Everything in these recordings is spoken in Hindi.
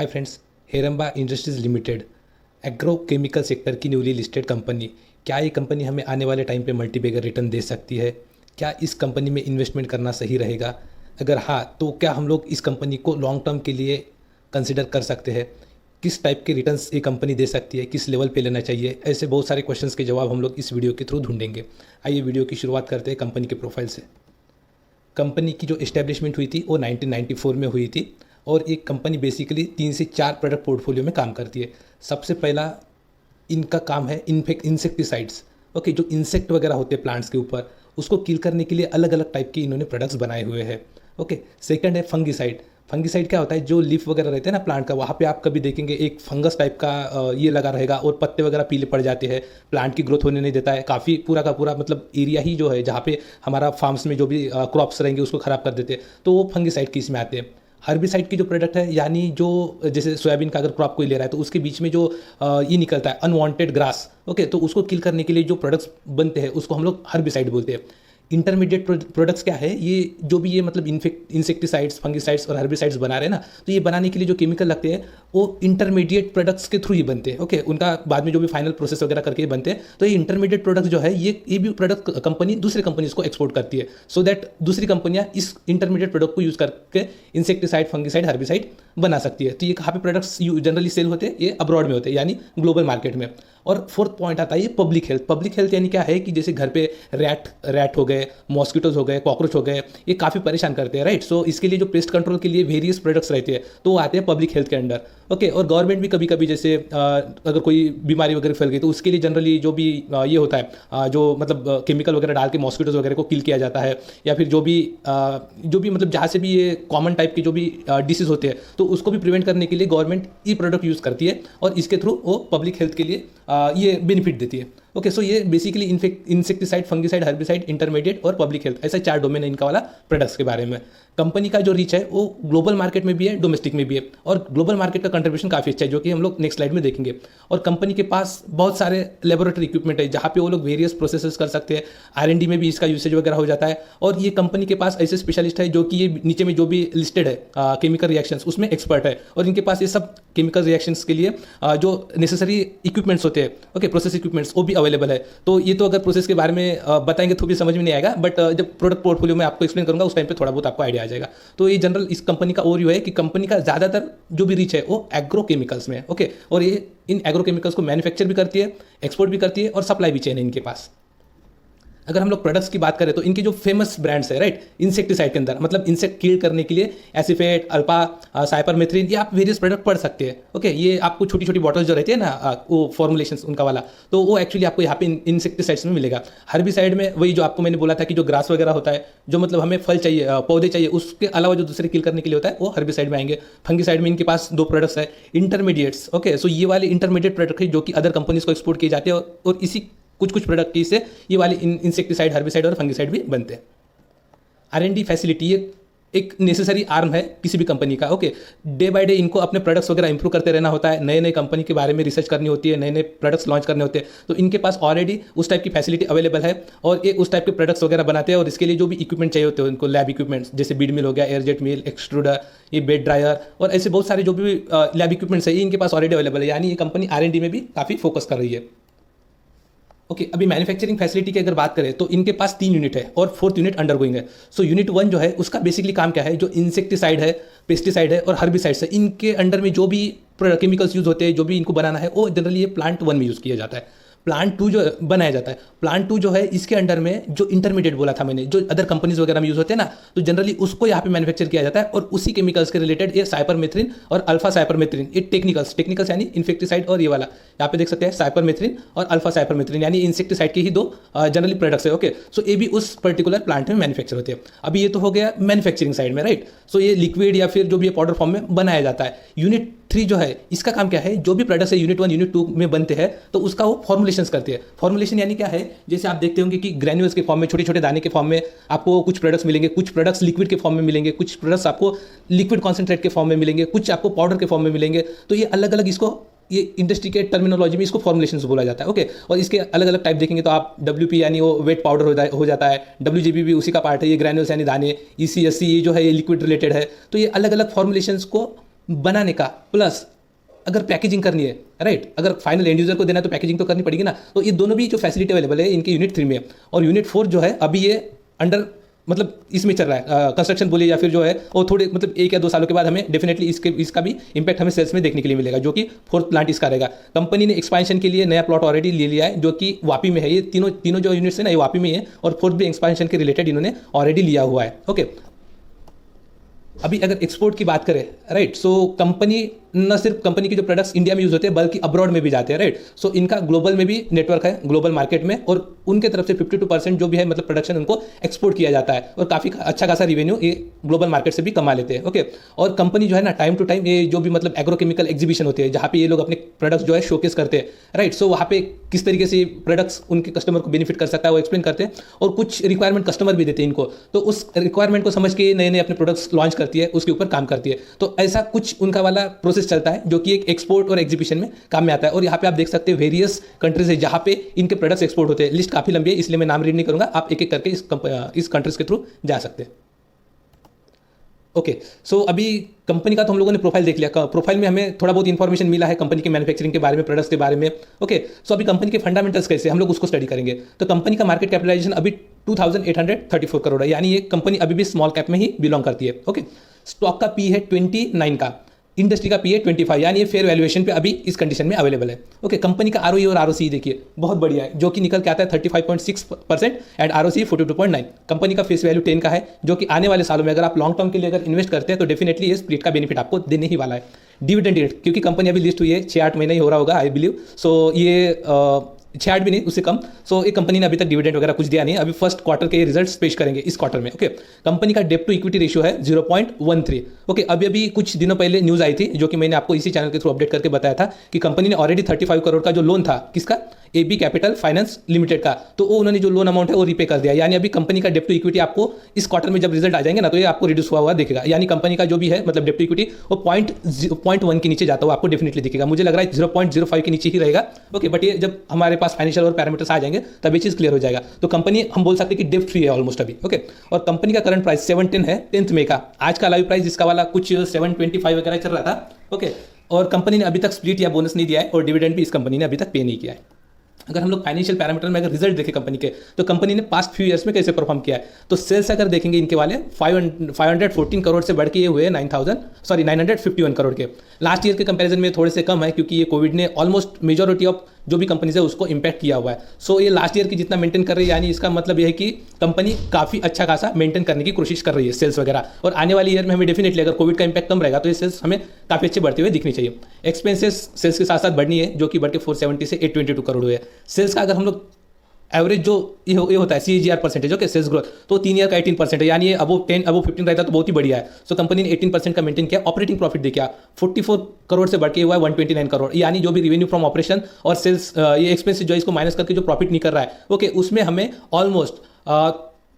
हाय friends, Heranba industries limited agro chemical sector की न्यूली लिस्टेड कंपनी। क्या ये कंपनी हमें आने वाले टाइम पे मल्टीबैगर रिटर्न दे सकती है? क्या इस कंपनी में इन्वेस्टमेंट करना सही रहेगा? अगर हाँ, तो क्या हम लोग इस कंपनी को लॉन्ग टर्म के लिए कंसिडर कर सकते हैं? किस टाइप के रिटर्न्स ये कंपनी दे सकती है? किस लेवल पे लेना चाहिए? ऐसे बहुत सारे क्वेश्चंस के जवाब हम लोग इस वीडियो के थ्रू ढूंढेंगे। आइए वीडियो की शुरुआत करते हैं कंपनी के प्रोफाइल से। कंपनी की जो इस्टेब्लिशमेंट हुई थी वो 1994 में हुई थी और एक कंपनी बेसिकली 3 से 4 प्रोडक्ट पोर्टफोलियो में काम करती है। सबसे पहला इनका काम है इंसेक्टिसाइड्स। ओके, जो इंसेक्ट वगैरह होते हैं प्लांट्स के ऊपर, उसको किल करने के लिए अलग अलग टाइप के इन्होंने प्रोडक्ट्स बनाए हुए हैं। ओके, सेकंड है फंगिसाइड। फंगिसाइड क्या होता है? जो लीफ वगैरह रहते हैं ना प्लांट का, वहाँ पे आप कभी देखेंगे एक फंगस टाइप का ये लगा रहेगा और पत्ते वगैरह पीले पड़ जाते हैं, प्लांट की ग्रोथ होने नहीं देता है। काफ़ी पूरा का पूरा मतलब एरिया ही जो है जहाँ पे हमारा फार्म्स में जो भी क्रॉप्स रहेंगे उसको ख़राब कर देते हैं, तो वो फंगिसाइड की इसमें आते हैं। हर्बिसाइड की जो प्रोडक्ट है, यानी जो जैसे सोयाबीन का अगर क्रॉप कोई ले रहा है तो उसके बीच में जो ये निकलता है अनवांटेड ग्रास, ओके, तो उसको किल करने के लिए जो प्रोडक्ट्स बनते हैं उसको हम लोग हर्बिसाइड बोलते हैं। इंटरमीडिएट प्रोडक्ट्स क्या है? ये जो भी ये मतलब इंसेक्टिसाइड्स, फंगिसाइड्स और हर्बिसाइड्स बना रहे हैं ना, तो ये बनाने के लिए जो केमिकल लगते हैं वो इंटरमीडिएट प्रोडक्ट्स के थ्रू ही बनते हैं। ओके, उनका बाद में जो भी फाइनल प्रोसेस वगैरह करके बनते हैं, तो ये इंटरमीडिएट प्रोडक्ट्स जो है ये भी प्रोडक्ट कंपनी दूसरी कंपनीज को एक्सपोर्ट करती है, सो दैट दूसरी कंपनियां इस इंटरमीडिएट प्रोडक्ट को यूज़ करके इंसेक्टिसाइड, फंगिसाइड, हर्बिसाइड बना सकती है। तो ये कहाँ पे प्रोडक्ट्स जनरली सेल होते हैं? ये अब्रॉड में होते हैं, यानी ग्लोबल मार्केट में। और फोर्थ पॉइंट आता है ये पब्लिक हेल्थ। पब्लिक हेल्थ यानी क्या है कि जैसे घर पे रैट हो गए, मॉस्किटोज हो गए, कॉकरोच हो गए, ये काफ़ी परेशान करते हैं, राइट? सो इसके लिए जो पेस्ट कंट्रोल के लिए वेरियस प्रोडक्ट्स रहते हैं तो वो आते हैं पब्लिक हेल्थ के अंडर। ओके, और गवर्नमेंट भी कभी कभी जैसे अगर कोई बीमारी वगैरह फैल गई तो उसके लिए जनरली जो भी ये होता है जो मतलब केमिकल वगैरह डाल के मॉस्किटोज वगैरह को किल किया जाता है, या फिर जो भी मतलब जहाँ से भी ये कॉमन टाइप के जो भी डिसीज होते हैं तो उसको भी प्रिवेंट करने के लिए गवर्नमेंट ये प्रोडक्ट यूज़ करती है और इसके थ्रू वो पब्लिक हेल्थ के लिए ये बेनिफिट देती है। ओके, सो ये basically insecticide, fungicide, herbicide, intermediate और पब्लिक हेल्थ, ऐसे 4 डोमेन है इनका वाला प्रोडक्ट्स के बारे में। कंपनी का जो रीच है वो ग्लोबल मार्केट में भी है, डोमेस्टिक में भी है, और ग्लोबल मार्केट का कंट्रीब्यूशन काफ़ी अच्छा है जो कि हम लोग नेक्स्ट स्लाइड में देखेंगे। और कंपनी के पास बहुत सारे लेबोरेटरी इक्विपमेंट है जहाँ पे वो लोग वेरियस प्रोसेसेस कर सकते हैं। R&D में भी इसका यूसेज वगैरह हो जाता है। और ये कंपनी के पास ऐसे स्पेशलिस्ट है जो कि ये नीचे में जो भी लिस्टेड है केमिकल रिएक्शंस उसमें एक्सपर्ट है, और इनके पास ये सब केमिकल रिएक्शंस के लिए जो नेसेसरी इक्विपमेंट्स होते हैं, ओके, प्रोसेस इक्विपमेंट्स, वो भी अवेलेबल है। तो ये तो अगर प्रोसेस के बारे में बताएंगे तो भी समझ में नहीं आएगा, बट जब प्रोडक्ट पोर्टफोलियो में आपको एक्सप्लेन करूंगा उस टाइम पे थोड़ा बहुत आपको आइडिया आ जाएगा। तो ये जनरल इस कंपनी का ओवरव्यू है कि कंपनी का ज़्यादातर जो भी रीच है वो एग्रो केमिकल्स में है। ओके, और ये इन एग्रो केमिकल्स को मैन्युफैक्चर भी करती है, एक्सपोर्ट भी करती है और सप्लाई भी चेन है इनके पास। अगर हम लोग प्रोडक्ट्स की बात करें तो इनके जो फेमस ब्रांड्स है, राइट, इंसेक्टिसाइड के अंदर मतलब इंसेक्ट किल करने के लिए एसिफेट, अल्फा, साइपरमेथ्रिन, ये आप वेरियस प्रोडक्ट पढ़ सकते हैं। ओके, ये आपको छोटी छोटी बॉटल्स जो रहती है ना वो फॉर्मुलेशंस उनका वाला, तो वो एक्चुअली आपको यहाँ पे इंसेक्टिसाइड्स में मिलेगा। हर्बिसाइड में वही जो आपको मैंने बोला था कि जो ग्रास वगैरह होता है, जो मतलब हमें फल चाहिए, पौधे चाहिए, उसके अलावा जो दूसरे किल करने के लिए होता है वो हर्बिसाइड में आएंगे। फंगिसाइड में इनके पास 2 प्रोडक्ट्स है। इंटरमीडिएट्स, ओके, सो ये वाले इंटरमीडिएट प्रोडक्ट है जो कि अदर कंपनीज को एक्सपोर्ट किए जाते हैं, और इसी कुछ प्रोडक्ट की से ये वाले इंसेक्टिसाइड, हर्बिसाइड और फंगिसाइड भी बनते हैं। R&D फैसिलिटी ये एक नेसेसरी आर्म है किसी भी कंपनी का। ओके, डे बाय डे इनको अपने प्रोडक्ट्स वगैरह इंप्रूव करते रहना होता है, नए नए कंपनी के बारे में रिसर्च करनी होती है, नए नए प्रोडक्ट्स लॉन्च करने होते हैं, तो इनके पास ऑलरेडी उस टाइप की फैसिलिटी अवेलेबल है और ये उस टाइप के प्रोडक्ट्स वगैरह बनाते हैं। और इसके लिए जो भी इक्विपमेंट चाहिए होते हैं उनको, लैब इक्विपमेंट्स जैसे बीड मिल हो गया, एयरजेट मिल, एक्सट्रूडर, ये बेड ड्रायर और ऐसे बहुत सारे जो भी लैब इक्विपमेंट्स है ये इनके पास ऑलरेडी अवेलेबल है, यानी ये कंपनी R&D में भी काफ़ी फोकस कर रही है। ओके, अभी मैन्युफैक्चरिंग फैसिलिटी की अगर बात करें तो इनके पास 3 यूनिट है और 4th यूनिट अंडरगोइंग है। सो यूनिट 1 जो है उसका बेसिकली काम क्या है? जो इंसेक्टिसाइड है, पेस्टिसाइड है और हर्बिसाइड्स है, इनके अंडर में जो भी केमिकल्स यूज होते हैं, जो भी इनको बनाना है, वो जनरली ये प्लांट 1 में यूज़ किया जाता है। प्लांट 2 जो बनाया जाता है, प्लांट 2 जो है इसके अंडर में जो इंटरमीडिएट बोला था मैंने, जो अदर कंपनीज वगैरह में यूज होते हैं ना, तो जनरली उसको यहाँ पे मैन्युफैक्चर किया जाता है और उसी केमिकल्स के रिलेटेड ये साइपरमेथ्रिन और अल्फा साइपरमेथ्रिन, ये टेक्निकल्स यानी इंसेक्टिसाइड, और ये वाला यहाँ पे देख सकते हैं साइपरमेथ्रिन और अल्फा साइपरमेथ्रिन, यानी इंसेक्टिसाइड के ही 2 जनरली प्रोडक्ट्स है। ओके, सो ये भी उस पर्टिकुलर प्लांट में मैन्युफैक्चर होते हैं। अभी ये तो हो गया मैन्युफैक्चरिंग साइड में, राइट? सो ये लिक्विड या फिर जो भी पाउडर फॉर्म में बनाया जाता है। यूनिट 3 जो है इसका काम क्या है? जो भी प्रोडक्ट्स है यूनिट 1, यूनिट 2 में बनते हैं तो उसका वो फॉर्मुलेशंस करते हैं। फॉर्मुलेशन यानी क्या है? जैसे आप देखते होंगे कि ग्रैन्यूल्स के फॉर्म में, छोटे छोटे दाने के फॉर्म में आपको कुछ प्रोडक्ट्स मिलेंगे, कुछ प्रोडक्ट्स लिक्विड के फॉर्म में मिलेंगे, कुछ प्रोडक्ट्स आपको लिक्विड कॉन्सेंट्रेट के फॉर्म में मिलेंगे, कुछ आपको पाउडर के फॉर्म में मिलेंगे। तो ये अलग अलग इसको, ये इंडस्ट्री के टर्मिनोलॉजी में इसको फॉर्मुलेशंस बोला जाता है। ओके, और इसके अलग अलग टाइप देखेंगे तो आप WP यानी वो वेट पाउडर हो जाता है, WGB भी उसी का पार्ट है, ये ग्रैन्यूल्स यानी दाने, ECSC ये जो है ये लिक्विड रिलेटेड है। तो ये अलग अलग फॉर्मुलेशंस को बनाने का प्लस अगर पैकेजिंग करनी है, राइट, अगर फाइनल एंड यूजर को देना है तो पैकेजिंग तो करनी पड़ेगी ना। तो ये दोनों भी जो फैसिलिटी अवेलेबल है इनके यूनिट 3 में, और यूनिट 4 जो है अभी ये अंडर मतलब इसमें चल रहा है कंस्ट्रक्शन बोलिए या फिर जो है वो थोड़े मतलब 1 या 2 सालों के बाद हमें डेफिनेटली इसका भी इंपैक्ट हमें सेल्स में देखने के लिए मिलेगा, जो कि 4th प्लांट इसका रहेगा। कंपनी ने एक्सपेंशन के लिए नया प्लॉट ऑलरेडी ले लिया है जो कि वापी में है। ये तीनों जो यूनिट्स है ना ये वापी में है, और 4th भी एक्सपेंशन के रिलेटेड इन्होंने ऑलरेडी लिया हुआ है। ओके, अभी अगर एक्सपोर्ट की बात करें, राइट, सो कंपनी न सिर्फ कंपनी के जो प्रोडक्ट्स इंडिया में यूज होते हैं बल्कि अब्रॉड में भी जाते हैं, राइट। सो इनका ग्लोबल में भी नेटवर्क है, ग्लोबल मार्केट में, और उनके तरफ से 52% जो भी है मतलब प्रोडक्शन उनको एक्सपोर्ट किया जाता है, और काफ़ी अच्छा खासा रिवेन्यू ये ग्लोबल मार्केट से भी कमा लेते हैं। ओके, और कंपनी जो है ना टाइम टू टाइम ये जो भी मतलब एग्रोकेमिकल एग्जीबिशन होते हैं जहाँ पे ये लोग अपने प्रोडक्ट्स जो है शोकेस करते हैं, राइट। सो वहाँ पे किस तरीके से प्रोडक्ट्स उनके कस्टमर को बेनिफिट कर सकता है वो एक्सप्लेन करते हैं, और कुछ रिक्वायरमेंट कस्टमर भी देते हैं इनको, तो उस रिक्वायरमेंट को समझ के नए नए अपने प्रोडक्ट्स लॉन्च करती है, उसके ऊपर काम करती है। तो ऐसा कुछ उनका वाला प्रोसेस चलता है जो कि एक्सपोर्ट और एग्जीबिशन में काम में आता है। और यहाँ पे आप देख सकते हैं वेरियस कंट्रीज है जहाँ पे इनके प्रोडक्ट्स एक्सपोर्ट होते हैं। लिस्ट काफी लंबी है इसलिए मैं नाम रीड नहीं करूंगा, आप एक एक करके इस कंट्रीज के थ्रू जा सकते हैं। ओके, सो अभी कंपनी का तो हम लोगों ने प्रोफाइल देख लिया। प्रोफाइल में हमें थोड़ा बहुत इंफॉर्मेशन मिला है कंपनी के मैन्युफैक्चरिंग के बारे में, प्रोडक्ट्स के बारे में। ओके, सो अभी कंपनी के फंडामेंटल्स कैसे हम लोग उसको स्टडी करेंगे। तो कंपनी का मार्केट कैपिटलाइजेशन अभी 2834 करोड़ है, यानी ये कंपनी अभी भी स्मॉल कैप में ही बिलोंग करती है। ओके, स्टॉक का पी है 29 का, इंडस्ट्री का पी है 25, यानी ये फेयर वैल्यूएशन पे अभी इस कंडीशन में अवेलेबल है। ओके, कंपनी का आरओई और आरओसी देखिए बहुत बढ़िया है, जो कि निकल के आता है 35.6% एंड आरओसी 42.9। कंपनी का फेस वैल्यू 10 का है, जो कि आने वाले सालों में अगर आप लॉन्ग टर्म के लिए अगर इन्वेस्ट करते हैं तो डेफिनेटली ये स्प्लिट का बेनिफिट आपको देने ही वाला है। डिविडेंड रेट, क्योंकि कंपनी अभी लिस्ट हुई है 6-8 महीना ही हो रहा होगा आई बिलीव, सो ये 6-8 भी नहीं उससे कम। सो एक कंपनी ने अभी तक डिविडेंड वगैरह कुछ दिया नहीं, अभी फर्स्ट क्वार्टर के रिजल्ट्स पेश करेंगे इस क्वार्टर में। ओके, कंपनी का डेट टू इक्विटी रेशियो है 0.13। ओके, अभी कुछ दिनों पहले न्यूज़ आई थी जो कि मैंने आपको इसी चैनल के थ्रू अपडेट करके बताया था कि कंपनी ने ऑलरेडी 35 करोड़ का जो लोन था, किसका, AB कैपिटल फाइनेंस लिमिटेड का, तो वो उन्होंने जो लोन अमाउंट है वो रीपे कर दिया। यानी अभी कंपनी का डेट टू इक्विटी आपको इस क्वार्टर में जब रिजल्ट आ जाएंगे ना तो ये आपको रिड्यूस हुआ दिखेगा, यानी कंपनी का जो भी है मतलब डेट टू इक्विटी वो 0.1 के नीचे जाता हुआ आपको डेफिनेटली दिखेगा। मुझे लग रहा है 0.05 के नीचे ही रहेगा। ओके, बट ये जब हमारे पास फाइनेंशियल और पैरामीटर्स आ जाएंगे तब ये चीज़ क्लियर हो जाएगा। तो कंपनी हम बोल सकते हैं कि डेट फ्री है ऑलमोस्ट अभी। ओके, और कंपनी का करंट प्राइस 710 है 10th मई का, आज का लाइव प्राइस इसका वाला कुछ 725 वगैरह चल रहा था। ओके, और कंपनी ने अभी तक स्प्लिट या बोनस नहीं दिया है, और डिविडेंड भी इस कंपनी ने अभी तक पे नहीं किया है। अगर हम लोग फाइनेंशियल पैरामीटर में अगर रिजल्ट देखें कंपनी के, तो कंपनी ने पास्ट फ्यू ईयर्स में कैसे परफॉर्म किया है, तो सेल्स अगर देखेंगे इनके वाले 514 करोड़ से बढ़ के ये हुए 951 करोड़ के। लास्ट ईयर के कंपैरिजन में थोड़े से कम है क्योंकि ये कोविड ने ऑलमोस्ट मेजॉरिटी ऑफ जो भी कंपनीज है उसको इंपैक्ट किया हुआ है। सो ये लास्ट ईयर की जितना मेंटेन कर रही है, यानी इसका मतलब ये है कि कंपनी काफ़ी अच्छा खासा मेंटेन करने की कोशिश कर रही है सेल्स वगैरह, और आने वाली ईयर में हमें डेफिनेटली अगर कोविड का इंपैक्ट कम रहेगा तो ये सेल्स हमें काफ़ी अच्छे बढ़ते हुए दिखनी चाहिए। एक्सपेंसेस सेल्स के साथ साथ बढ़नी है, जो कि बढ़ के 470 से 822 करोड़ हुए। सेल्स का अगर हम लोग एवरेज जो ये होता है CAGR percentage, okay, sales growth, तो 3 ईयर का 18% है, यानी ये अबो 10 अबो 15 रहता तो बहुत ही बढ़िया है। सो कंपनी ने 18% का मेंटेन किया। ऑपरेटिंग प्रॉफिट देखिए 44 करोड़ से बढ़ के हुआ है 129 करोड़, यानी जो भी रेवेन्यू फ्रॉम ऑपरेशन और सेल्स ये एक्सपेंसेस जो इसको माइनस करके जो प्रॉफिट निकल रहा है, ओके, उसमें हमें ऑलमोस्ट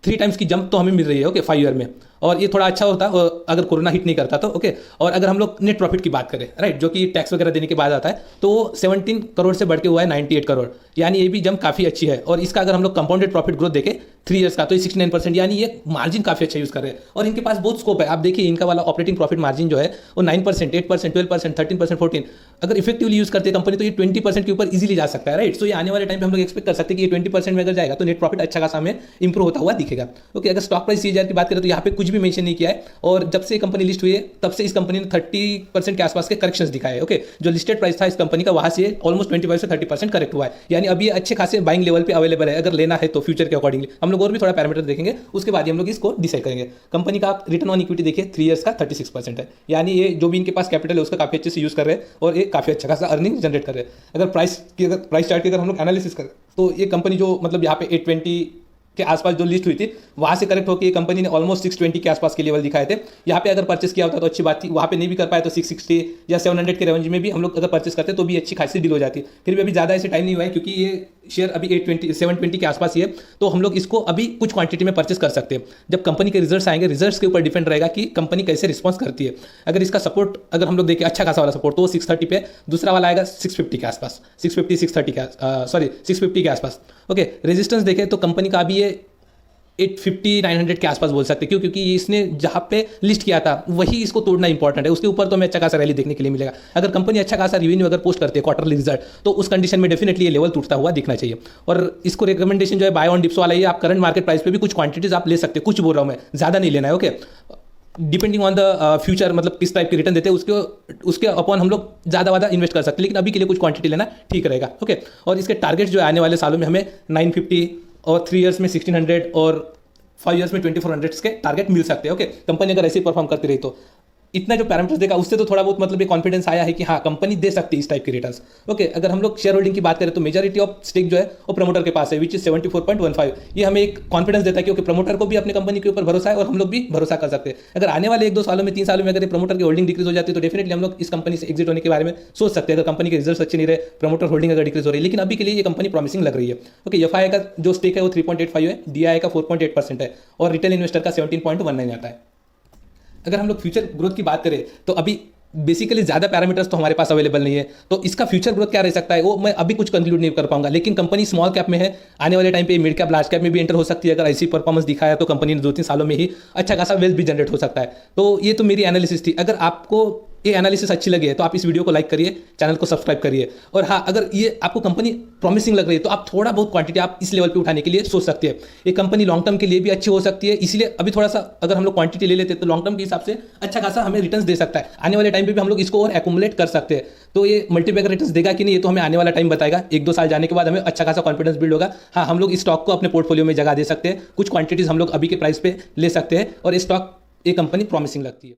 3 टाइम्स की जंप तो हमें मिल रही है, ओके, 5 ईयर में। और ये थोड़ा अच्छा होता अगर कोरोना हिट नहीं करता तो, ओके। और अगर हम लोग नेट प्रॉफिट की बात करें, राइट, जो कि टैक्स वगैरह देने के बाद आता है, तो 17 करोड़ से बढ़ के हुआ है 98 करोड़, यानी ये भी जंप काफ़ी अच्छी है। और इसका अगर हम लोग कंपाउंडेड प्रॉफिट ग्रोथ देखें 3 ईयर्स का, तो ये 69%, यानी ये मार्जिन काफ़ी अच्छा यूज़ कर रहे हैं। और इनके पास बहुत स्कोप है। आप देखिए इनका वाला ऑपरेटिंग प्रॉफिट मार्जिन जो है वो 9%, 8%, 12%, 13%, 14%, अगर इफेक्टिवली यूज़ करते हैं कंपनी तो ये 20% के ऊपर इजीली जा सकता है, राइट। सो ये आने वाले टाइम पे हम लोग एक्सपेक्ट कर सकते हैं कि ये 20% में अगर जाएगा तो नेट प्रॉफिट अच्छा खासा हमें इंप्रूव होता हुआ दिखेगा। ओके, अगर स्टॉक प्राइस CAGR की बात करें तो यहाँ पे कुछ भी मेंशन नहीं किया है, और जब से कंपनी लिस्ट हुई है तब से इस कंपनी ने 30% के आसपास के करेक्शंस दिखाए हैं। ओके, जो लिस्टेड प्राइस था इस कंपनी का वहां से ऑलमोस्ट 25 से 30% करेक्ट हुआ है, यानी अभी अच्छे खासे बाइंग लेवल पे अवेलेबल है अगर लेना है तो फ्यूचर के अकॉर्डिंगली। हम लोग और भी थोड़ा पैरामीटर देखेंगे, उसके बाद ही हम लोग इसको डिसाइड करेंगे। कंपनी का आप रिटर्न ऑन इक्विटी देखिए 3 ईयर्स का 36% है, यानी ये जो भी इनके पास कैपिटल है उसका काफी अच्छे से यूज कर रहे हैं और ये काफी अच्छा खासा अर्निंग जनरेट कर रहे हैं। अगर प्राइस चार्ट की अगर हम लोग एनालिसिस करें तो ये कंपनी जो मतलब यहाँ पे 820 के आसपास जो लिस्ट हुई थी वहां से करेक्ट होकर ये कंपनी ने ऑलमोस्ट 620 के आसपास के लेवल दिखाए थे। यहाँ पे अगर परचेस किया होता तो अच्छी बात थी, वहाँ पे नहीं भी कर पाए तो 660 या 700 के रेंज में भी हम लोग अगर परचेस करते तो भी अच्छी खासी डील हो जाती। फिर भी अभी ज़्यादा ऐसे टाइम नहीं हुआ है क्योंकि ये शेयर अभी 720 के आसपास ही है, तो हम लोग इसको अभी कुछ क्वांटिटी में परचेस कर सकते हैं। जब कंपनी के रिजल्ट्स आएंगे, रिजल्ट्स के ऊपर डिपेंड रहेगा कि कंपनी कैसे रिस्पॉन्स करती है। अगर इसका सपोर्ट अगर हम लोग देखें अच्छा खासा वाला सपोर्ट तो 630 पे, दूसरा वाला आएगा 650 के आसपास, 650 630 के 650 के आसपास। ओके, रेजिस्टेंस देखें तो कंपनी का अभी ये 850 900 के आसपास बोल सकते हैं। क्यों? क्योंकि ये इसने जहाँ पे लिस्ट किया था वही इसको तोड़ना इंपॉर्टेंट है, उसके ऊपर तो हमें अच्छा खासा रैली देखने के लिए मिलेगा। अगर कंपनी अच्छा खासा रेवेन्यू अगर पोस्ट करती है क्वार्टरली रिजल्ट, तो उस कंडीशन में डेफिनेटली ये लेवल टूटता हुआ दिखना चाहिए। और इसको रिकमेंडेशन जो है बाय ऑन डिप्स वाला, ये आप करंट मार्केट प्राइस पे भी कुछ क्वांटिटीज आप ले सकते हैं, कुछ बोल रहा हूँ मैं, ज़्यादा नहीं लेना है। Okay, depending on the future, मतलब किस टाइप के रिटर्न देते हैं उसके अपॉन हम लोग ज़्यादा इन्वेस्ट कर सकते हैं, लेकिन अभी के लिए कुछ क्वांटिटी लेना ठीक रहेगा। ओके, और इसके टारगेट जो है आने वाले सालों में हमें 950 और 3 इयर्स में 1600 और 5 इयर्स में 2400 के टारगेट मिल सकते हैं। ओके, कंपनी अगर ऐसे ही परफॉर्म करती रही तो इतना जो पैरामीटर्स देखा उससे तो थोड़ा बहुत मतलब ये कॉन्फिडेंस आया है कि हाँ कंपनी दे सकती है इस टाइप के रिटर्न्स। ओके, अगर हम लोग शेयर होल्डिंग की बात करें तो मेजॉरिटी ऑफ स्टेक जो है वो प्रमोटर के पास है, विच इज 74.15। ये हमें एक कॉन्फिडेंस देता है क्योंकि प्रमोटर को भी अपनी कंपनी के ऊपर भरोसा है और हम लोग भी भरोसा कर सकते हैं। अगर आने वाले 1-2 सालों में 3 सालों में अगर प्रमोटर की होल्डिंग डिक्रीज हो जाती है तो डेफिनेटली हम लोग इस कंपनी से एग्जिट होने के बारे में सोच सकते हैं, अगर कंपनी के रिजल्ट अच्छे नहीं रहे, प्रमोटर होल्डिंग अगर डिक्रीज हो रही है। लेकिन अभी के लिए ये कंपनी प्रॉमिसिंग लग रही है। ओके, एफआई का जो स्टेक है वो 3.85 है, डीआई का 4.8% है और रिटेल इन्वेस्टर का 17.19 आता है। अगर हम लोग फ्यूचर ग्रोथ की बात करें तो अभी बेसिकली ज़्यादा पैरामीटर्स तो हमारे पास अवेलेबल नहीं है, तो इसका फ्यूचर ग्रोथ क्या रह सकता है वो मैं अभी कुछ कंक्लूड नहीं कर पाऊंगा। लेकिन कंपनी स्मॉल कैप में है, आने वाले टाइम पे मिड कैप लार्ज कैप में भी एंटर हो सकती है। अगर ऐसी परफॉर्मेंस दिखाया तो कंपनी ने 2-3 सालों में ही अच्छा खासा वेल्थ भी जनरेट हो सकता है। तो ये तो मेरी एनालिसिस थी। अगर आपको ये एनालिसिस अच्छी लगी है तो आप इस वीडियो को लाइक करिए, चैनल को सब्सक्राइब करिए। और हाँ, अगर ये आपको कंपनी प्रॉमिसिंग लग रही है तो आप थोड़ा बहुत क्वांटिटी आप इस लेवल पे उठाने के लिए सोच सकते हैं। ये कंपनी लॉन्ग टर्म के लिए भी अच्छी हो सकती है, इसलिए अभी थोड़ा सा अगर हम लोग क्वांटिटी ले लेते हैं तो लॉन्ग टर्म के हिसाब से अच्छा खासा हमें रिटर्न्स दे सकता है। आने वाले टाइम पे भी हम लोग इसको और एक्युमुलेट कर सकते हैं। तो ये मल्टीबैगर रिटर्न्स देगा कि नहीं, ये तो हमें आने वाला टाइम बताएगा। 1-2 साल जाने के बाद हमें अच्छा खासा कॉन्फिडेंस बिल्ड होगा। हाँ, हम लोग इस स्टॉक को अपने पोर्टफोलियो में जगह दे सकते हैं, कुछ क्वांटिटीज हम लोग अभी के प्राइस पे ले सकते हैं और ये स्टॉक ये कंपनी प्रॉमिसिंग लगती है।